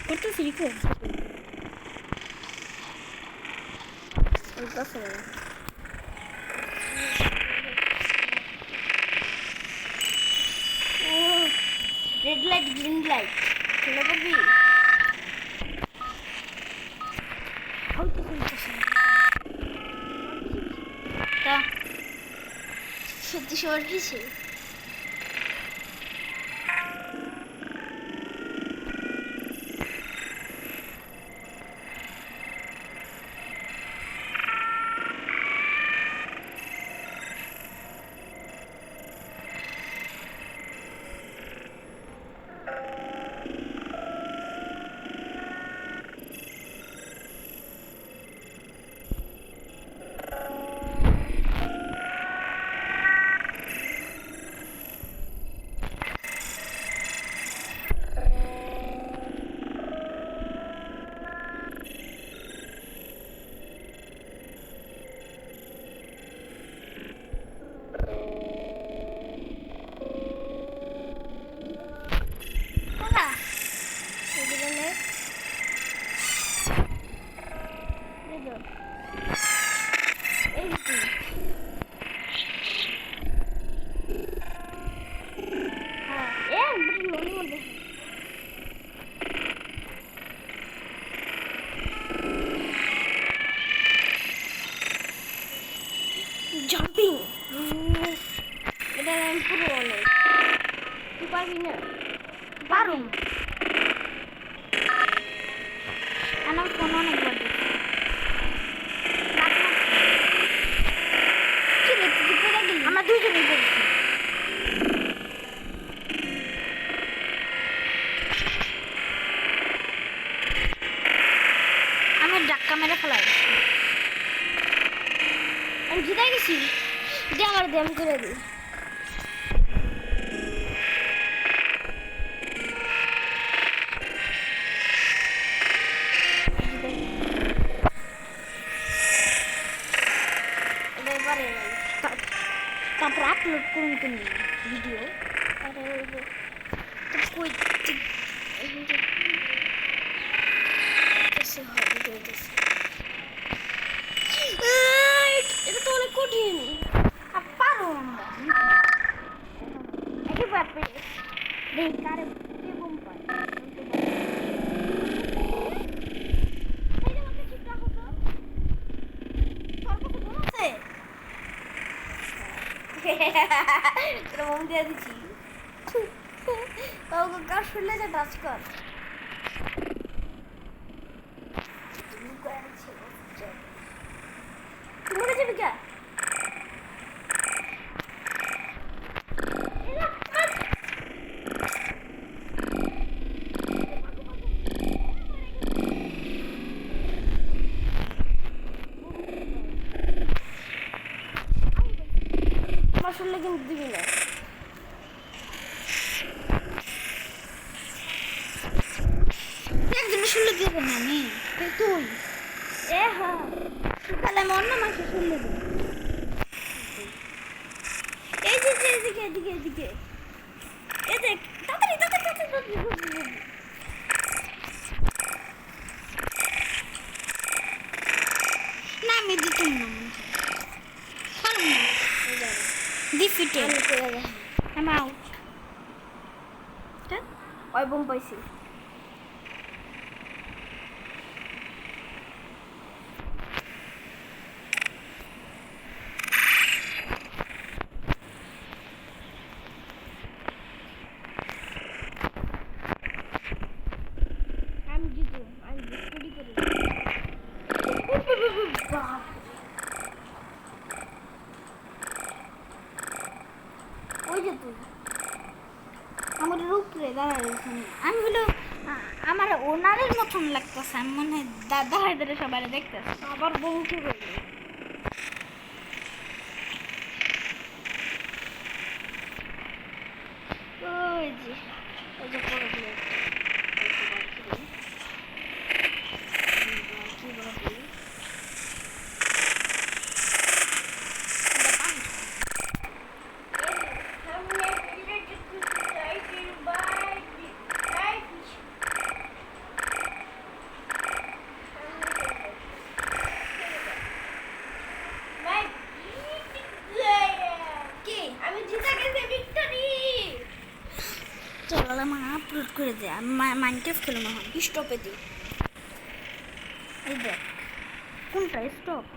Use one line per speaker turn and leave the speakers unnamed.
করতেছি রিকোয়েস্ট ওই কাছে ও রেড লাইট গ্রিন লাইট চলে পাবি তা সত্যি সবার কিসে জাম্পিং এটা আমি পুরো অনেক তুই পারবি না পারুম আমার ফোন অনেকবার দেখি আমরা দুজনেই পড়েছি আমি ধাক্কা মেরে ফেলাই আমি জিতে গেছি যে আমার ব্যায়াম করে দিই তারপর আপলোড করুন তুমি ভিডিও এটা তো অনেক কঠিন পারো আমরা কারে পায় তোরা মন দিয়ে দিচ্ছি কার শুনলে যে টাচ কর মরে যাবি কে আমার শুনলে কিন্তু দিবি না একজন শুনলে দেবে না আমি তুই হ্যাঁ তাহলে আমি অন্য মাকে শুনলে দেবো এই যে এদিকে এদিকে এদিকে এই দেখ তাড়াতাড়ি তাড়াতাড়ি না আমি দিতাম না defeated I'm out ওই বোম পাইছি আমি জিতু আমি ভিক্টোরি করি ওই যে তুই আমার রূপরে দাঁড়ায় আমি হলো আমার ওনারের মতন লাগতেছে আমি মনে হয় দাঁড়ায় দাঁড়ায় সবাই দেখতেছে আবার বউকে বলি ওই যে পড়ে দিল আমি জিতে গেছি, ভিক্টরি। চল আমি আপলোড করে দে, আমি মাইনক্রাফট খেলবো এখন, স্টপে দিই। এই দেখ কোনটা স্টপ।